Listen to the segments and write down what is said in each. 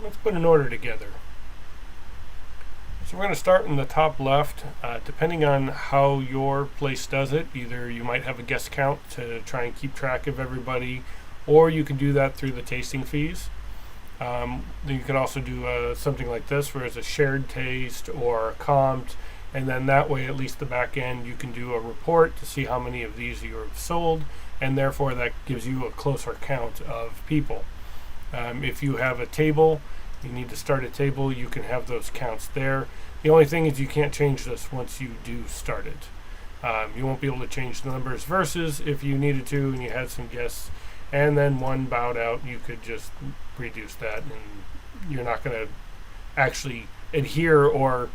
let's put an order together. So we're going to start in the top left. Depending on how your place does it, either you might have a guest count to try and keep track of everybody, or you can do that through the tasting fees. Then you can also do something like this, where it's a shared taste or a comped, and then that way, at least the back end, you can do a report to see how many of these you have sold, and therefore that gives you a closer count of people. If you have a table, you need to start a table, you can have those counts there. The only thing is you can't change this once you do start it. You won't be able to change the numbers versus if you needed to and you had some guests and then one bowed out, you could just reduce that, and you're not going to actually adhere or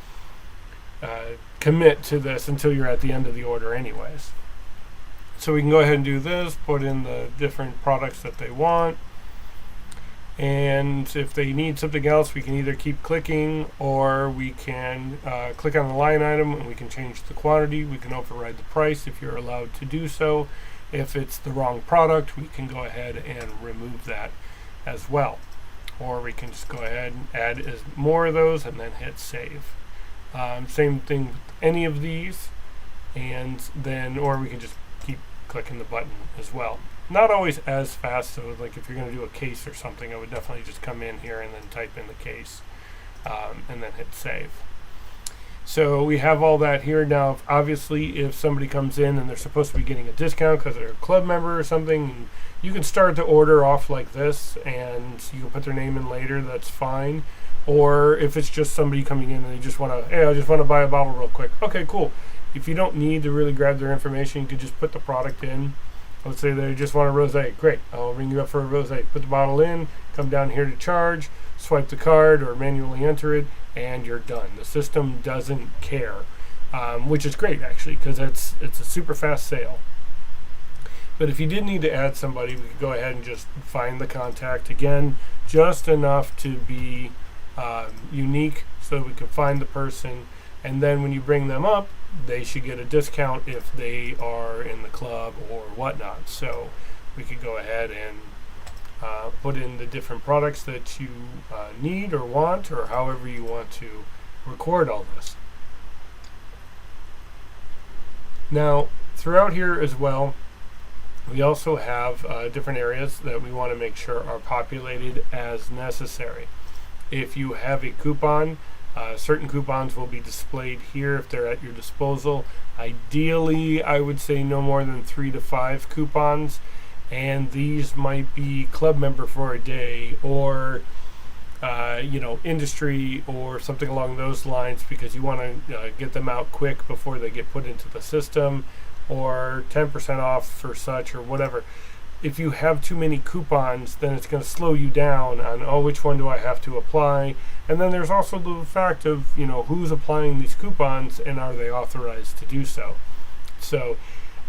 commit to this until you're at the end of the order anyways. So we can go ahead and do this, put in the different products that they want. And if they need something else, we can either keep clicking, or we can click on the line item and we can change the quantity. We can override the price if you're allowed to do so. If it's the wrong product, we can go ahead and remove that as well. Or we can just go ahead and add more of those and then hit save. Same thing with any of these, and then, or we can just keep clicking the button as well. Not always as fast, so like if you're going to do a case or something, I would definitely just come in here and then type in the case and then hit save. So we have all that here. Now, obviously, if somebody comes in and they're supposed to be getting a discount because they're a club member or something, you can start the order off like this and you can put their name in later, that's fine. Or if it's just somebody coming in and they just want to, hey, I just want to buy a bottle real quick. Okay, cool. If you don't need to really grab their information, you could just put the product in. Let's say they just want a rosé. Great, I'll ring you up for a rosé. Put the bottle in, come down here to charge, swipe the card or manually enter it, and you're done. The system doesn't care, which is great actually, because it's a super fast sale. But if you did need to add somebody, we could go ahead and just find the contact again, just enough to be unique so we can find the person, and then when you bring them up, they should get a discount if they are in the club or whatnot. So we could go ahead and put in the different products that you need or want, or however you want to record all this. Now, throughout here as well, we also have different areas that we want to make sure are populated as necessary. If you have a coupon, certain coupons will be displayed here if they're at your disposal. Ideally, I would say no more than 3 to 5 coupons, and these might be club member for a day, or industry or something along those lines, because you want to get them out quick before they get put into the system, or 10% off for such or whatever. If you have too many coupons, then it's going to slow you down on, which one do I have to apply? And then there's also the fact of, who's applying these coupons and are they authorized to do so? So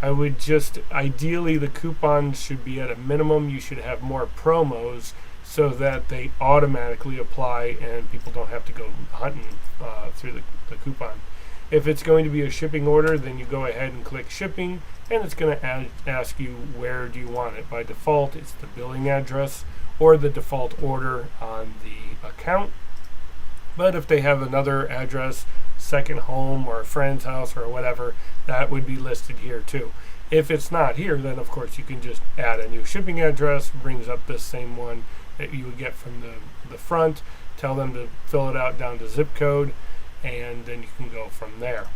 I would just, ideally the coupons should be at a minimum. You should have more promos so that they automatically apply and people don't have to go hunting through the coupon. If it's going to be a shipping order, then you go ahead and click shipping, and it's going to ask you where do you want it. By default, it's the billing address or the default order on the account. But if they have another address, second home or a friend's house or whatever, that would be listed here too. If it's not here, then of course you can just add a new shipping address, brings up this same one that you would get from the front, tell them to fill it out down to zip code, and then you can go from there.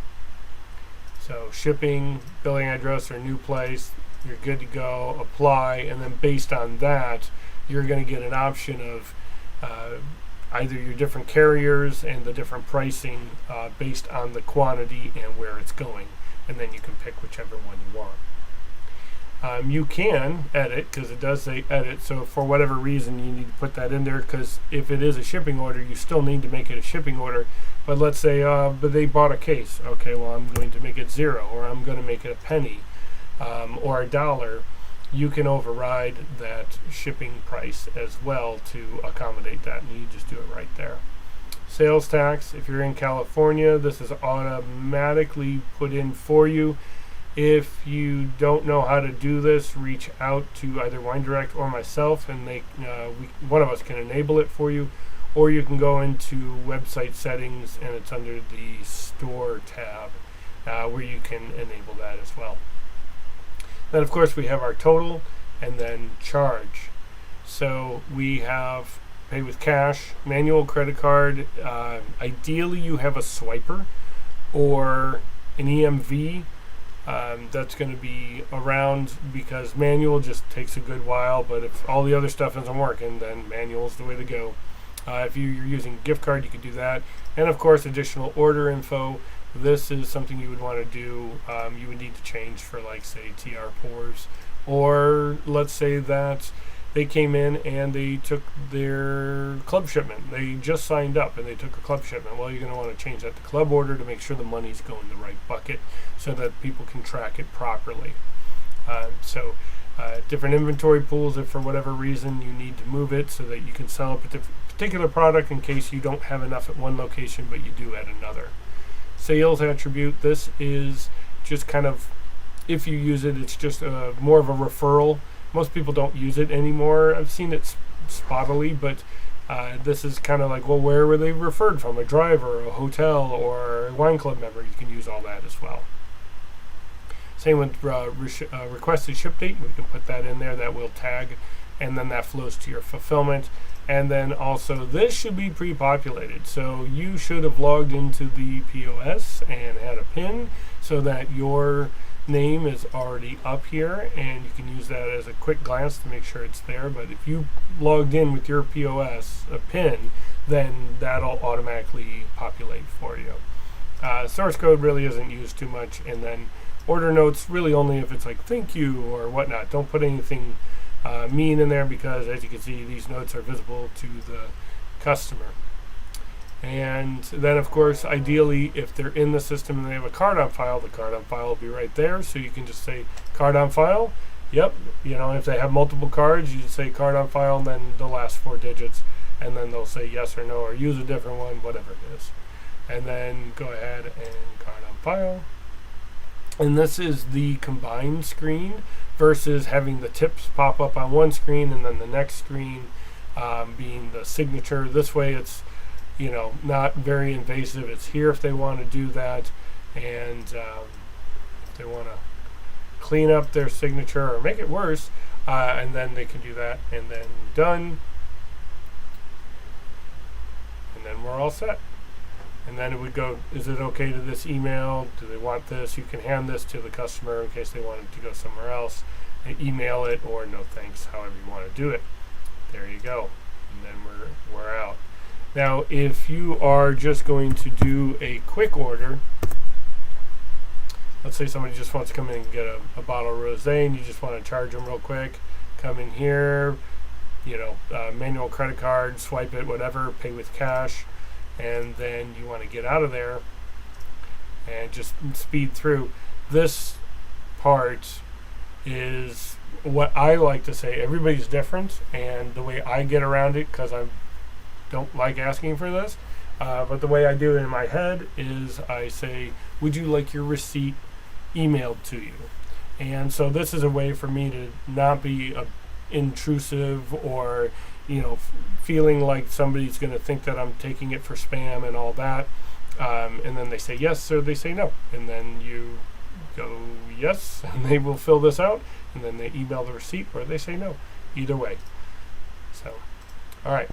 So shipping, billing address, or new place, you're good to go, apply, and then based on that, you're going to get an option of either your different carriers and the different pricing based on the quantity and where it's going, and then you can pick whichever one you want. You can edit, because it does say edit, so for whatever reason you need to put that in there, because if it is a shipping order, you still need to make it a shipping order. But let's say but they bought a case. Okay, well, I'm going to make it 0, or I'm going to make it a penny, or $1. You can override that shipping price as well to accommodate that, and you just do it right there. Sales tax, if you're in California, this is automatically put in for you. If you don't know how to do this, reach out to either WineDirect or myself, and one of us can enable it for you. or you can go into website settings and it's under the store tab where you can enable that as well. Then of course we have our total and then charge. So we have pay with cash, manual credit card. Ideally you have a swiper or an EMV. That's going to be around, because manual just takes a good while, but if all the other stuff isn't working, then manual is the way to go. If you're using gift card, you can do that. And of course, additional order info. This is something you would want to do. You would need to change for, like, say, TR pours, or let's say that they came in and they took their club shipment. They just signed up and they took a club shipment. Well, you're going to want to change that to club order to make sure the money's going in the right bucket so that people can track it properly. Different inventory pools, if for whatever reason you need to move it so that you can sell a particular product in case you don't have enough at one location but you do at another. Sales attribute, this is just kind of, if you use it, it's just more of a referral. Most people don't use it anymore. I've seen it spottily, but this is kind of like, well, where were they referred from? A driver, a hotel, or a wine club member? You can use all that as well. Same with requested ship date. We can put that in there. That will tag, and then that flows to your fulfillment. And then also, this should be pre-populated. So you should have logged into the POS and had a PIN so that your name is already up here, and you can use that as a quick glance to make sure it's there. But if you logged in with your POS, a PIN, then that'll automatically populate for you. Source code really isn't used too much, and then order notes really only if it's like thank you or whatnot. Don't put anything mean in there, because as you can see, these notes are visible to the customer. And then of course, ideally, if they're in the system and they have a card on file, the card on file will be right there, so you can just say card on file. Yep, if they have multiple cards, you just say card on file and then the last 4 digits, and then they'll say yes or no or use a different one, whatever it is. And then go ahead and card on file. And this is the combined screen versus having the tips pop up on one screen and then the next screen being the signature. This way it's not very invasive. It's here if they want to do that, and if they want to clean up their signature or make it worse, and then they can do that, and then done, and then we're all set. And then it would go, is it okay to this email? Do they want this? You can hand this to the customer in case they want it to go somewhere else, and email it, or no thanks, however you want to do it. There you go. And then we're out. Now, if you are just going to do a quick order, let's say somebody just wants to come in and get a bottle of rosé, and you just want to charge them real quick, come in here, manual credit card, swipe it, whatever, pay with cash, and then you want to get out of there and just speed through. This part is what I like to say. Everybody's different, and the way I get around it, because I don't like asking for this, but the way I do it in my head is I say, would you like your receipt emailed to you? And so this is a way for me to not be intrusive or feeling like somebody's going to think that I'm taking it for spam and all that, and then they say yes or they say no, and then you go yes and they will fill this out, and then they email the receipt or they say no. Either way. So, all right.